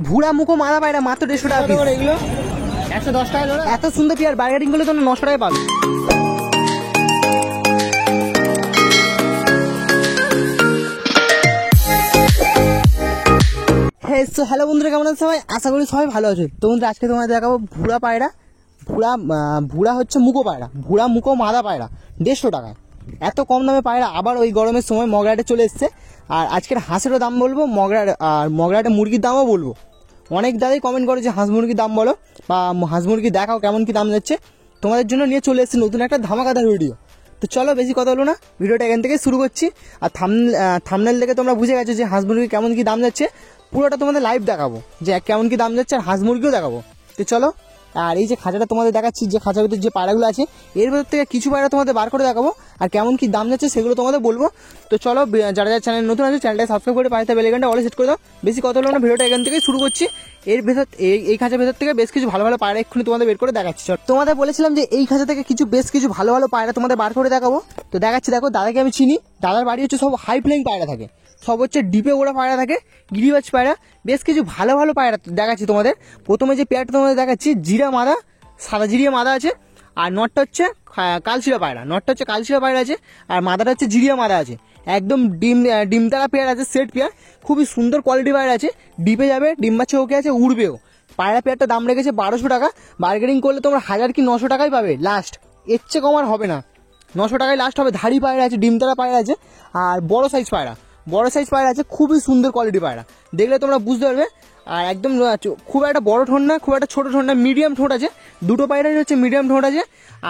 ভুড়া মুখো মাদা পায়রা মাত্র 150 টাকা পিস। এগুলো 110 টাকা জোড়া। এত সুন্দর পেয়ার বার্গেনিং করলে তোমরা 900 টাকায় পাবে। হ্যালো বন্ধুরা, কেমন আছে সবাই? আশা করি সবাই ভালো আছে। তো বন্ধুরা, আজকে তোমাদের দেখাবো ভুড়া পায়রা। ভুড়া হচ্ছে মুখো পায়রা, ভুড়া মুখো মাদা পায়রা 150 টাকায়। এত কম দামে পায়রা আবার ওই গরমের সময় মগরাটে চলে এসছে। আর আজকের হাঁসেরও দাম বলবো, মগরাটে মুরগির দামও বলবো। অনেক দাদাই কমেন্ট করে যে হাঁস মুরগির দাম বলো বা হাঁস মুরগি দেখাও কেমন কি দাম যাচ্ছে। তোমাদের জন্য নিয়ে চলে এসেছি নতুন একটা ধামাকাদার ভিডিও। তো চলো বেশি কথা হলো না, ভিডিওটা এখান থেকে শুরু করছি। আর থাম্বনেল দেখে তোমরা বুঝে গেছো যে হাঁস মুরগি কেমন কি দাম যাচ্ছে। পুরোটা তোমাদের লাইভ দেখাবো যে কেমন কি দাম যাচ্ছে, আর হাঁস মুরগিও দেখাবো। তো চলো, আর এই যে খাঁচাটা তোমাদের দেখাচ্ছি, যে খাঁচার ভিতরে যে পায়রাগুলো আছে এর ভেতর থেকে কিছু পায়রা তোমাদের বার করে দেখাবো, আর কেমন কি দাম যাচ্ছে সেগুলো তোমাদের বলবো। তো চলো, যারা যারা চ্যানেল নতুন আছে চ্যানেলটা সাবস্ক্রাইব করে পাশে বেল আইকনটা অলে সেট করে দাও। বেশি কথা হলো না, ভিডিওটা এখান থেকে শুরু করছি। এর ভেতর এই খাঁচার ভেতর থেকে বেশ কিছু ভালো ভালো পায়রা এক্ষুনি তোমাদের বের করে দেখাচ্ছি। তোমাদের বলেছিলাম যে এই খাঁচা থেকে বেশ কিছু ভালো ভালো পায়রা তোমাদের বার করে দেখাবো। তো দেখাচ্ছি, দেখো দাদাকে আমি চিনি। দাদার বাড়ি হচ্ছে সব হাই ফ্লাইং পায়রা থাকে, সব হচ্ছে ডিপে ওড়া পায়রা থাকে, গিরিবাজ পায়রা। বেশ কিছু ভালো ভালো পায়রা দেখাচ্ছি তোমাদের। প্রথমে যে পেয়ারটা তোমাদের দেখাচ্ছি জিরা মাদা, সাদা জিরিয়া মাদা আছে। আর নটটা হচ্ছে কালশিরা পায়রা, আছে। আর মাদাটা হচ্ছে জিরিয়া মাদা আছে। একদম ডিমতারা পেয়ার আছে, সেট পেয়ার, খুবই সুন্দর কোয়ালিটি পায়রা আছে। ডিপে যাবে, ডিম বাচ্চা ওকে আছে, উড়বেও। পায়রা পেয়ারটা দাম রেখেছে 1200 টাকা। বার্গেনিং করলে তোমরা 1000 কি 900 টাকায় পাবে লাস্ট, এর চেয়ে কম আর হবে না। 900 টাকায় লাস্ট হবে। ধাড়ি পায়রা আছে, ডিমতারা পায়রা আছে, আর বড় সাইজ পায়রা আছে। খুবই সুন্দর কোয়ালিটি পায়রা, দেখলে তোমরা বুঝতে পারবে। আর একদম খুব একটা বড় ঠোঁট না, খুব একটা ছোট ঠোঁট না, মিডিয়াম ঠোঁট আছে। দুটো পায়রাই হচ্ছে মিডিয়াম ঠোঁট আছে।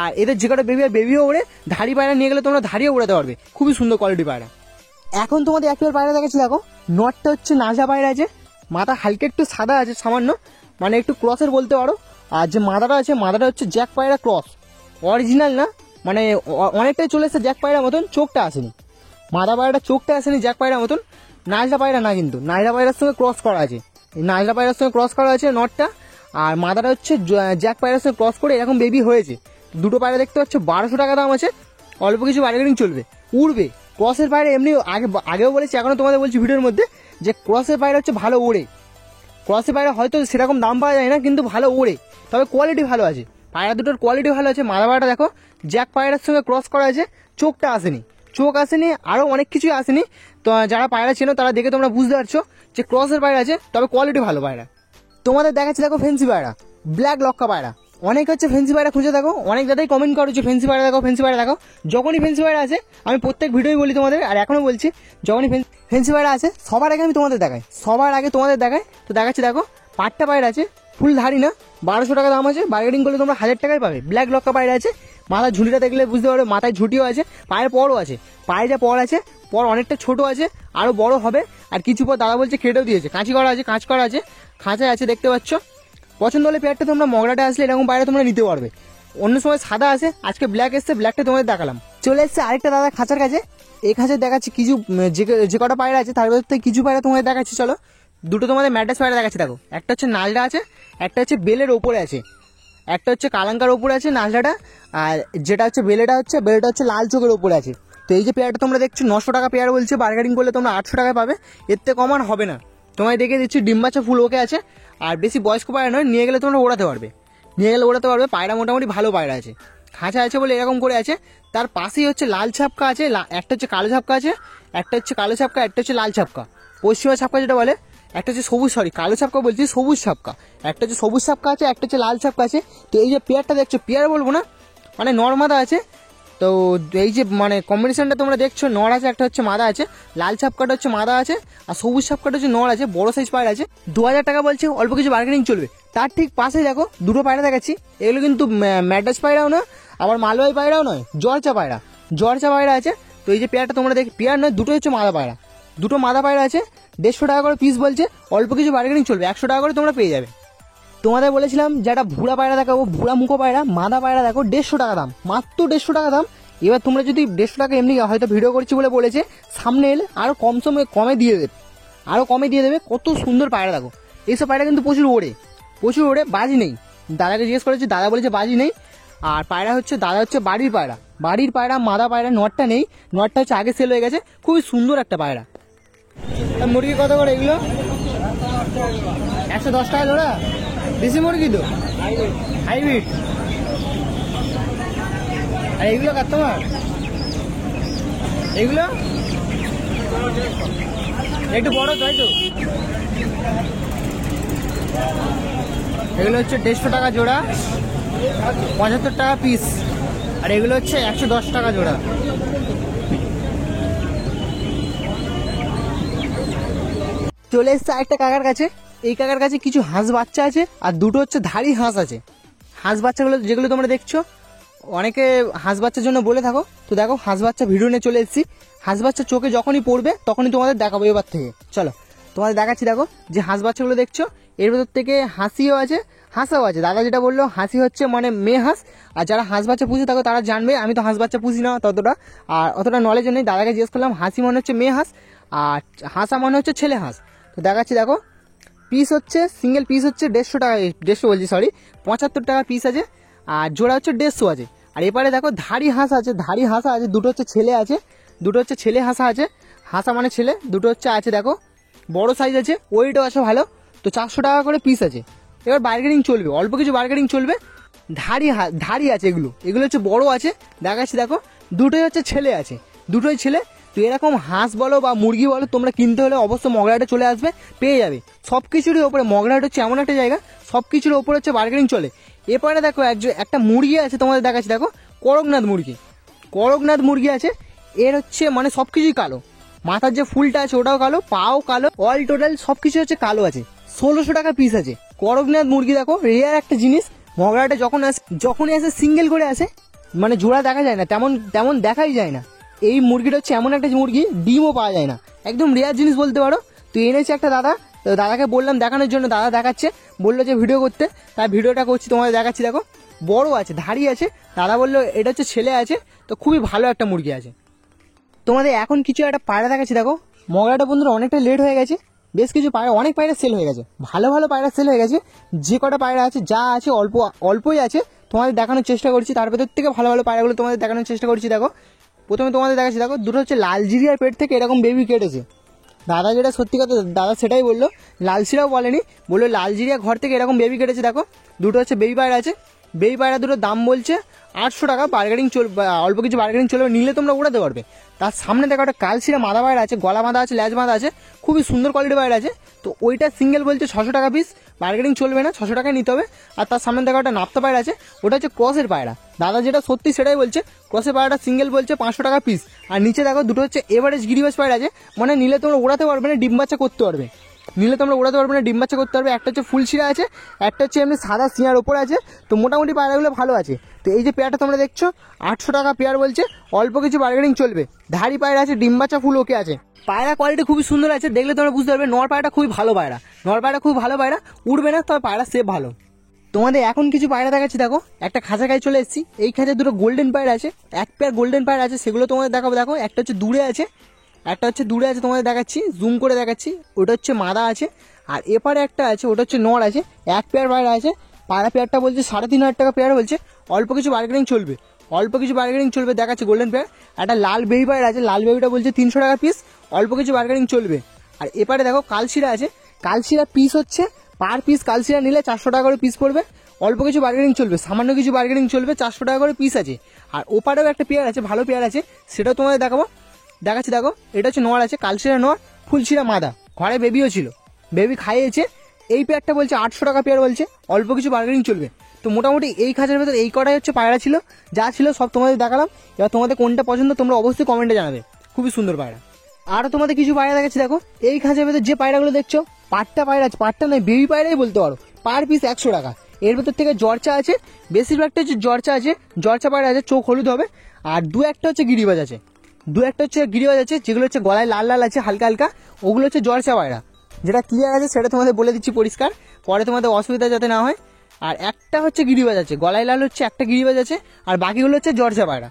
আর এদের যে কটা বেবিও ওড়ে, ধাড়ি পায়রা নিয়ে গেলে তোমরা ধাড়িও উড়াতে পারবে। খুবই সুন্দর কোয়ালিটি পায়রা। এখন তোমাদের এক পেয়ার পায়রা দেখাচ্ছি, দেখো। নটটা হচ্ছে নাজা পায়রা আছে, মাথা হালকা একটু সাদা আছে সামান্য, মানে একটু ক্রসের বলতে পারো। আর যে মাদাটা আছে, মাদাটা হচ্ছে জ্যাক পায়রা ক্রস, অরিজিনাল না, মানে অনেকটাই চলে এসছে জ্যাক পায়রার মতন। চোখটা আসেনি, মাদা পায়রাটা চোখটা আসেনি জ্যাক পায়রার মতন। নাজরা পায়রা না, কিন্তু নাজরা পায়রার সঙ্গে ক্রস করা আছে। নাজরা পায়রার সঙ্গে ক্রস করা আছে নটটা। আর মাদাটা হচ্ছে জ্যাক পায়রার সঙ্গে ক্রস করে এরকম বেবি হয়েছে। দুটো পায়রা দেখতে পাচ্ছ, 1200 টাকা দাম আছে। অল্প কিছু বার্গেনিং চলবে, উড়বে। ক্রসের পায়রা এমনি আগেও বলেছি, এখনো তোমাদের বলছি ভিডিওর মধ্যে, যে ক্রসের পায়রা হচ্ছে ভালো ওড়ে। ক্রসের পায়রা হয়তো সেরকম দাম পাওয়া যায় না, কিন্তু ভালো ওড়ে, তবে কোয়ালিটি ভালো আছে। পায়রা দুটোর কোয়ালিটি ভালো আছে। মাদা পায়রাটা দেখো জ্যাক পায়রার সঙ্গে ক্রস করা আছে, চোখটা আসেনি, আরও অনেক কিছুই আসেনি। তো যারা পায়রা চেনো তারা দেখে তোমরা বুঝতে পারছো যে ক্রসের পায়রা আছে, তবে কোয়ালিটি ভালো পায়রা। তোমাদের দেখাচ্ছি, দেখো ফেন্সি পায়রা, ব্ল্যাক লক্কা পায়রা। অনেক হচ্ছে ফেন্সি পায়রা খুঁজে দেখো, অনেক দাদাই কমেন্ট করো যে ফেন্সি পায়রা দেখো। যখনই ফেন্সি পায়রা আছে, আমি প্রত্যেক ভিডিওই বলি তোমাদের, আর এখনো বলছি, যখনই ফেন্সি পায়রা আছে সবার আগে আমি তোমাদের দেখাই, তো দেখাচ্ছি, দেখো পাট্টা পায়রা আছে, ফুল ধারি না, 1200 টাকা দাম আছে। বার্গেনিং করলে তোমরা 1000 টাকায় পাবে। ব্ল্যাক লক্কা পায়রা আছে, মাথার ঝুঁটিটা দেখলে বুঝতে পারবে, মাথায় ঝুঁটিও আছে, পায়ের পরও আছে। পায়ে যা পর আছে, পর অনেকটা ছোট আছে, আরো বড় হবে। আর কিছু পর দাদা বলছে কেটেও দিয়েছে, কাঁচ করা আছে, খাঁচায় আছে, দেখতে পাচ্ছ। পছন্দ হলে পেয়ারটা তোমরা মগরাটে আসলে এরকম পায়রা তোমরা নিতে পারবে। অন্য সময় সাদা আছে, আজকে ব্ল্যাক এসছে, ব্ল্যাকটা তোমাদের দেখালাম। চলে এসছে আরেকটা দাদা খাঁচার কাছে। এই খাঁচায় দেখাচ্ছি কিছু যে কটা পায়রা আছে তার ভেতর থেকে কিছু পায়রা তোমাদের দেখাচ্ছি। চলো, দুটো তোমাদের ম্যাড্রাস পায়রা দেখাচ্ছি, দেখো। একটা হচ্ছে নালডা আছে, একটা হচ্ছে বেলের ওপরে আছে, একটা হচ্ছে কালাঙ্কার ওপরে আছে নালডাটা। আর যেটা হচ্ছে বেলেটা হচ্ছে লাল চোখের ওপরে আছে। তো এই যে পেয়ারটা তোমরা দেখছো 900 টাকা পেয়ার বলছে, বার্গেনিং করলে তোমরা 800 টাকায় পাবে। এর থেকে কম আর হবে না। তোমায় দেখে দিচ্ছি, ডিম বাচ্চা ফুল ওকে আছে। আর বেশি বয়স্ক পায়রা নয়, নিয়ে গেলে তোমরা ওড়াতে পারবে। পায়রা মোটামুটি ভালো পায়রা আছে। খাঁচা আছে বলে এরকম করে আছে। তার পাশেই হচ্ছে লাল ছাপকা আছে, একটা হচ্ছে কালো ছাপকা আছে, একটা হচ্ছে লাল ছাপকা, পশ্চিমা ছাপকা যেটা বলে। একটা হচ্ছে কালো ছাপকা বলছি, সবুজ ছাপকা। একটা হচ্ছে সবুজ ছাপকা আছে, একটা হচ্ছে লাল ছাপকা আছে। তো এই যে পেয়ারটা দেখছো, পেয়ার বলবো না, মানে নর্মাদা আছে। তো এই যে মানে কম্বিনেশনটা তোমরা দেখছো, নর আছে, একটা হচ্ছে মাদা আছে, লাল ছাপকাটা হচ্ছে মাদা আছে, আর সবুজ ছাপকাটা হচ্ছে নর আছে। বড় সাইজ পায়রা আছে, 2000 টাকা বলছে, অল্প কিছু বার্গেনিং চলবে। তার ঠিক পাশে দেখো দুটো পায়রা দেখাচ্ছি। এগুলো কিন্তু ম্যাড্রাস পায়রাও না, আবার মালবাহী পায়রাও নয়, জর্চা পায়রা আছে। তো এই যে পেয়ারটা তোমরা পেয়ার নয়, দুটো হচ্ছে মাদা পায়রা, দুটো মাদা পায়রা আছে। 150 টাকা করে পিস বলছে, অল্প কিছু বার্গেনিং চলবে, 100 টাকা করে তোমরা পেয়ে যাবে। তোমাদের বলেছিলাম যেটা ভুড়া পায়রা দেখাবো, ভুড়া মুখো পায়রা, মাদা পায়রা দেখো, 150 টাকা দাম, মাত্র 150 টাকা দাম। এবার তোমরা যদি 150 টাকা এমনি হয়তো ভিডিও করছি বলে বলেছে, সামনে এলে আরো কমে দিয়ে দেবে। কত সুন্দর পায়রা দেখো। এইসব পায়রা কিন্তু প্রচুর ওড়ে, বাজি নেই। দাদাকে জিজ্ঞেস করেছি, দাদা বলেছে বাজি নেই। আর পায়রা হচ্ছে দাদা হচ্ছে বাড়ির পায়রা, মাদা পায়রা, নটটা নেই, নটটা হচ্ছে আগে সেল হয়ে গেছে। খুবই সুন্দর একটা পায়রা। মুরগি কত করে এগুলো? 110 টাকা জোড়া। দেশি মুরগি তো হাইব্রিড। আর এইগুলো কার তোমার? এইগুলো একটু বড় তাই তো। এগুলো হচ্ছে 150 টাকা জোড়া, 75 টাকা পিস। আর এগুলো হচ্ছে 110 টাকা জোড়া। চলে এসছে আরেকটা কাকার কাছে। এই কাকার কাছে কিছু হাঁস বাচ্চা আছে আর দুটো হচ্ছে ধাড়ি হাঁস আছে। হাঁস বাচ্চাগুলো যেগুলো তোমরা দেখছো, অনেকে হাঁস বাচ্চার জন্য বলে থাকো, তো দেখো হাঁস বাচ্চা ভিডিও নিয়ে চলে এসেছি। হাঁস বাচ্চা চোখে যখনই পড়বে তখনই তোমাদের দেখাবো এবার থেকে। চলো তোমাদের দেখাচ্ছি। দেখো যে হাঁস বাচ্চাগুলো দেখছো, এর ভেতর থেকে হাসিও আছে, হাঁসাও আছে। দাদা যেটা বললো, হাসি হচ্ছে মানে মেয়ে হাঁস। আর যারা হাঁস বাচ্চা পুষে থাকো তারা জানবে, আমি তো হাঁস বাচ্চা পুষি না ততটা, আর অতটা নলেজ নেই। দাদাকে জিজ্ঞেস করলাম, হাসি মনে হচ্ছে মেয়ে হাঁস আর হাঁসা মনে হচ্ছে ছেলে হাঁস। তো দেখাচ্ছি দেখো, পিস হচ্ছে সিঙ্গেল পিস হচ্ছে 150 টাকা, 150 বলছি সরি, 75 টাকা পিস আছে। আর জোড়া হচ্ছে 150 আছে। আর এবারে দেখো ধাড়ি হাঁস আছে, ধাড়ি হাঁসা আছে, দুটো হচ্ছে ছেলে আছে, দুটো হচ্ছে ছেলে হাঁসা আছে। হাঁসা মানে ছেলে, দুটো হচ্ছে আছে দেখো, বড় সাইজ আছে, ওয়েটও আছে ভালো। তো 400 টাকা করে পিস আছে। এবার বার্গেনিং চলবে, অল্প কিছু বার্গেনিং চলবে। ধাড়ি আছে, এগুলো এগুলো হচ্ছে বড় আছে। দেখাচ্ছি দেখো, দুটোই হচ্ছে ছেলে আছে, দুটোই ছেলে। তো এরকম হাঁস বলো বা মুরগি বলো, তোমরা কিনতে হলে অবশ্যই মগরাহাটে চলে আসবে, পেয়ে যাবে। সব কিছুরই ওপরে মগরাহাট হচ্ছে এমন একটা জায়গা, সব কিছুর ওপরে হচ্ছে বার্গেনিং চলে। এরপরে দেখো একটা মুরগি আছে, তোমাদের দেখাচ্ছি দেখো, করকনাথ মুরগি। করকনাথ মুরগি আছে, এর হচ্ছে মানে সব কিছুই কালো। মাথার যে ফুলটা আছে ওটাও কালো, পাও কালো, অল টোটাল সব কিছু হচ্ছে কালো আছে। 1600 টাকা পিস আছে করকনাথ মুরগি। দেখো রেয়ার একটা জিনিস, মগরাহাটে যখনই আসে সিঙ্গেল করে আসে, মানে জোড়া দেখা যায় না, তেমন দেখাই যায় না। এই মুরগিটা হচ্ছে এমন একটা মুরগি, ডিমও পাওয়া যায় না, একদম রেয়ার জিনিস বলতে পারো। তো এনেছে একটা দাদা, তো দাদাকে বললাম দেখানোর জন্য, দাদা দেখাচ্ছে, বললো যে ভিডিও করতে, তাই ভিডিওটা করছি, তোমাদের দেখাচ্ছি। দেখো বড় আছে, ধাড়ি আছে। দাদা বললো এটা হচ্ছে ছেলে আছে, তো খুবই ভালো একটা মুরগি আছে। তোমাদের এখন কিছু একটা পায়রা দেখাচ্ছি। দেখো মগরাটা বন্ধুরা অনেকটা লেট হয়ে গেছে, বেশ কিছু পায়রা, অনেক পায়রা সেল হয়ে গেছে, ভালো ভালো পায়রা সেল হয়ে গেছে। যে কটা পায়রা আছে, যা আছে অল্পই আছে, তোমাদের দেখানোর চেষ্টা করছি। তার ভেতর থেকে ভালো ভালো পায়রাগুলো তোমাদের দেখানোর চেষ্টা করছি। দেখো প্রথমে তোমাদের দেখাচ্ছি, দেখো দুটো হচ্ছে লালজিরিয়ার পেট থেকে এরকম বেবি কেটেছে। দাদা যেটা সত্যি কথা, দাদা সেটাই বললো, লালসিরাও বলেনি, বললো লালজিরিয়া ঘর থেকে এরকম বেবি কেটেছে। দেখো দুটো হচ্ছে বেবি পায়রা আছে, বেবি পায়রা দুটোর দাম বলছে 800 টাকা। বার্গেনিং চলবে, অল্প কিছু বার্গেনিং চলবে, নিলে তোমরা উড়াতে পারবে। তার সামনে দেখো একটা কালশিরা মাদা পায়রা আছে, গলা বাঁধা আছে, ল্যাজ বাঁধা আছে, খুবই সুন্দর কোয়ালিটির পায়রা আছে। তো ওইটা সিঙ্গেল বলছে 600 টাকা পিস, বার্গেনিং চলবে না, 600 টাকায় নিতে হবে। আর তার সামনে দেখো একটা নাপ্তা পায়রা আছে, ওটা হচ্ছে ক্রসের পায়রা। দাদা যেটা সত্যি সেটাই বলছে, ক্রসের পায়রাটা সিঙ্গেল বলছে 500 টাকা পিস। আর নিচে দেখো দুটো হচ্ছে এভারেজ গিরিবাজ পায়রা আছে, মানে নিলে তোমরা উড়াতে পারবে না, ডিম বাচ্চা করতে পারবে, নিলে তোমরা উড়াতে পারবে না, ডিম বাচ্চা করতে পারবে। একটা হচ্ছে ফুলশিরা আছে, একটা হচ্ছে এমনি সাদা সিয়ার ওপর আছে। তো মোটামুটি পায়রাগুলো ভালো আছে। তো এই যে পেয়ারটা তোমরা দেখছো 800 টাকা পেয়ার বলছে, অল্প কিছু বার্গেনিং চলবে। ধাড়ি পায়রা আছে, ডিম বাচ্চা ফুল ওকে আছে। পায়রা কোয়ালিটি খুবই সুন্দর আছে, দেখলে তোমরা বুঝতে পারবে। নর পায়রাটা খুবই ভালো পায়রা, নর পায়রা খুব ভালো পায়রা, উড়বে না, তবে পায়রা সেফ ভালো। তোমাদের এখন কিছু পায়রা দেখাচ্ছি। দেখো একটা খাঁচা গায়ে চলে এসেছি, এই খাঁচায় দুটো গোল্ডেন পায়রা আছে, এক পেয়ার গোল্ডেন পায়রা আছে, সেগুলো তোমাদের দেখাবো। দেখো একটা হচ্ছে দূরে আছে, একটা হচ্ছে দূরে আছে, তোমাদের দেখাচ্ছি, জুম করে দেখাচ্ছি। ওটা হচ্ছে মাদা আছে, আর এপারে একটা আছে, ওটা হচ্ছে নর আছে। এক পেয়ার পায়রা আছে, পায়রা পেয়ারটা বলছে 3500 টাকা পেয়ার বলছে, অল্প কিছু বার্গেনিং চলবে, অল্প কিছু বার্গেনিং চলবে। দেখাচ্ছে গোল্ডেন পেয়ার। একটা লাল বেবি পায়রা আছে, লাল বেবিটা বলছে 300 টাকা পিস, অল্প কিছু বার্গেনিং চলবে। আর এপারে দেখো কালশিরা আছে, কালশিরা পিস হচ্ছে পার পিস কালশিরা নিলে 400 টাকা করে পিস পড়বে, অল্প কিছু বার্গেনিং চলবে, সামান্য কিছু বার্গেনিং চলবে, 400 টাকা করে পিস আছে। আর ওপারেও একটা পেয়ার আছে, ভালো পেয়ার আছে, সেটাও তোমাদের দেখাবো, দেখাচ্ছি। দেখো এটা হচ্ছে নর আছে, কালশিরা নর, ফুলশিরা মাদা, ঘরে বেবিও ছিল, বেবি খাইয়েছে। এই পেয়ারটা বলছে 800 টাকা পেয়ার বলছে, অল্প কিছু বার্গেনিং চলবে। তো মোটামুটি এই খাঁচার ভেতর এই কটাই হচ্ছে পায়রা ছিল, যা ছিল সব তোমাদের দেখালাম। এবার তোমাদের কোনটা পছন্দ তোমরা অবশ্যই কমেন্টে জানাবে, খুবই সুন্দর পায়রা। আরও তোমাদের কিছু পায়রা দেখাচ্ছি। দেখো এই খাঁচার ভেতর যে পায়রাগুলো দেখছো, পাট্টা পায়রা আছে, পাট্টা নয় বেবি পায়রাই বলতে পারো, পার পিস 100 টাকা। এর ভেতর থেকে জর্চা আছে, বেশিরভাগটা হচ্ছে জর্চা আছে, জর্চা পায়রা আছে, চোখ হলুদ হবে। আর দু একটা হচ্ছে গিরিবাজ আছে, যেগুলো হচ্ছে গলায় লাল লাল আছে হালকা হালকা, ওগুলো হচ্ছে জর্চা পায়রা। যেটা ক্লিয়ার আছে সেটা তোমাদের বলে দিচ্ছি পরিষ্কার, পরে তোমাদের অসুবিধা যাতে না হয়। আর একটা হচ্ছে গিরিবাজ আছে, গলায় লাল হচ্ছে একটা গিরিবাজ আছে, আর বাকিগুলো হচ্ছে জর্চা পায়রা।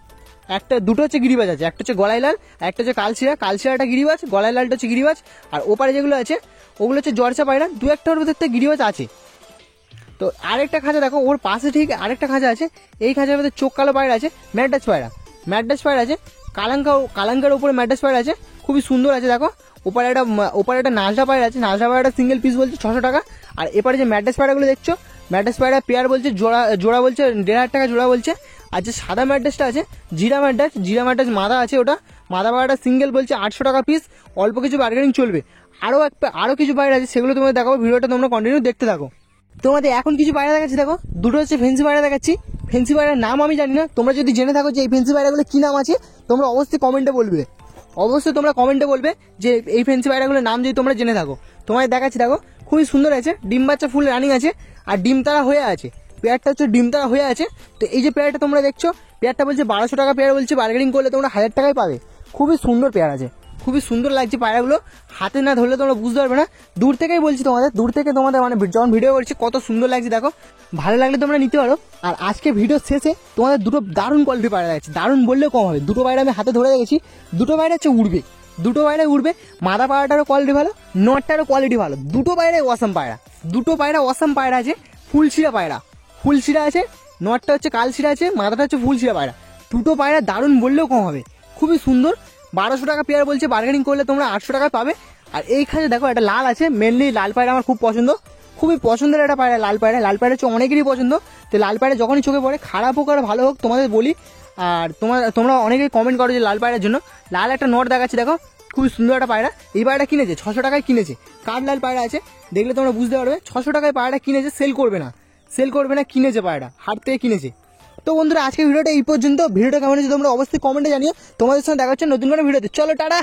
দুটো হচ্ছে গিরিবাজ আছে, একটা হচ্ছে গলায় লাল, একটা হচ্ছে কালশিরাটা গিরিবাজ, গলায় লালটা হচ্ছে গিরিবাজ। আর ওপারে যেগুলো আছে ওগুলো হচ্ছে জর্চা পায়রা, দু একটার ভেতর থেকে গিরিবাজ আছে। তো আরেকটা খাঁচা দেখো, ওর পাশে ঠিক আরেকটা খাঁচা আছে, এই খাঁচার ভেতর চোখ কালো পায়রা আছে, ম্যাড্রাস পায়রা আছে, কালাঙ্কার উপরে ম্যাড্রাস পায়রা আছে, খুবই সুন্দর আছে। দেখো ওপারে একটা নাজরা পায়রা আছে, নাজরা পায়রাটা সিঙ্গেল পিস বলছে 600 টাকা। আর এপারে যে ম্যাড্রাস পায়রাগুলো দেখছো, ম্যাড্রাস পায়রা পেয়ার বলছে জোড়া বলছে 1,500 টাকা জোড়া বলছে। আর যে সাদা ম্যাড্রাসটা আছে জিরা ম্যাড্রাস মাদা আছে, ওটা মাদা পায়রাটা সিঙ্গেল বলছে 800 টাকা পিস। অল্প কিছু বার্গেনিং চলবে। আরও কিছু পায়রা আছে, সেগুলো তোমাদের দেখাবো, ভিডিওটা তোমরা কন্টিনিউ দেখতে থাকো। তোমাদের এখন কিছু পায়রা দেখাচ্ছি, দেখো দুটো হচ্ছে ফেন্সি পায়রা দেখাচ্ছি। ফেন্সি পায়রার নাম আমি জানি না, তোমরা যদি জেনে থাকো যে এই ফেন্সি পায়রাগুলো কি নাম আছে তোমরা অবশ্যই কমেন্টে বলবে। অবশ্যই তোমরা কমেন্টে বলবে যে এই ফেন্সি পায়রাগুলোর নাম যদি তোমরা জেনে থাকো। তোমায় দেখাচ্ছি, দেখো খুবই সুন্দর আছে, ডিম বাচ্চা ফুল রানিং আছে আর ডিম তারা হয়ে আছে। পেয়ারটা হচ্ছে ডিম তারা হয়ে আছে। তো এই যে পেয়ারটা তোমরা দেখছো, পেয়ারটা বলছে 1200 টাকা পেয়ার বলছে, বার্গেনিং করলে তোমরা 1000 টাকায় পাবে। খুবই সুন্দর পেয়ার আছে, খুবই সুন্দর লাগছে পায়রাগুলো, হাতে না ধরলে তোমরা বুঝতে পারবে না। দূর থেকেই বলছি তোমাদের, দূর থেকে তোমাদের মানে যখন ভিডিও করছি কত সুন্দর লাগছে দেখো। ভালো লাগলে তোমরা নিতে পারো। আর আজকে ভিডিও শেষে তোমাদের দুটো দারুণ কোয়ালিটি পায়রা আছে, দারুণ বললেও কম হবে। দুটো পায়রা আমি হাতে ধরে রেখেছি, দুটো পায়রা হচ্ছে উড়বে, দুটো পায়রা উড়বে। মাদা পায়রাটারও কোয়ালিটি ভালো, নটটারও কোয়ালিটি ভালো। দুটো পায়রাই অসাম পায়রা, দুটো পায়রা অসাম পায়রা আছে। ফুলশিরা পায়রা, ফুলশিরা আছে, নটটা হচ্ছে কালশিরা আছে, মাদাটা হচ্ছে ফুলশিরা পায়রা। দুটো পায়রা দারুণ বললেও কম হবে, খুবই সুন্দর। 1200 টাকা পেয়ার বলছে, বার্গেনিং করলে তোমরা 800 টাকায় পাবে। আর এইখানে দেখো একটা লাল আছে, মেনলি লাল পায়রা আমার খুব পছন্দ, খুবই পছন্দের একটা পায়রা লাল পায়রা। লাল পায়রা হচ্ছে অনেকেরই পছন্দ। তো লাল পায়রা যখনই চোখে পড়ে, খারাপ হোক আর ভালো হোক তোমাদের বলি। আর তোমরা অনেকেই কমেন্ট করো যে লাল পায়রার জন্য। লাল একটা নট দেখাচ্ছি, দেখো খুবই সুন্দর একটা পায়রা। এই পায়রাটা কিনেছে 600 টাকায় কিনেছে, কাঠ লাল পায়রা আছে, দেখলে তোমরা বুঝতে পারবে। 600 টাকায় পায়রাটা কিনেছে, সেল করবে না, কিনেছে পায়রাটা, হাট থেকে কিনেছে। তো বন্ধুরা আজকে ভিডিওটা এই পর্যন্ত। ভিডিওটা কেমন হয়েছে তোমরা অবশ্যই কমেন্টে জানিও। তোমাদের সঙ্গে দেখা হচ্ছে নতুন কোনো ভিডিওতে। চলো টাটা।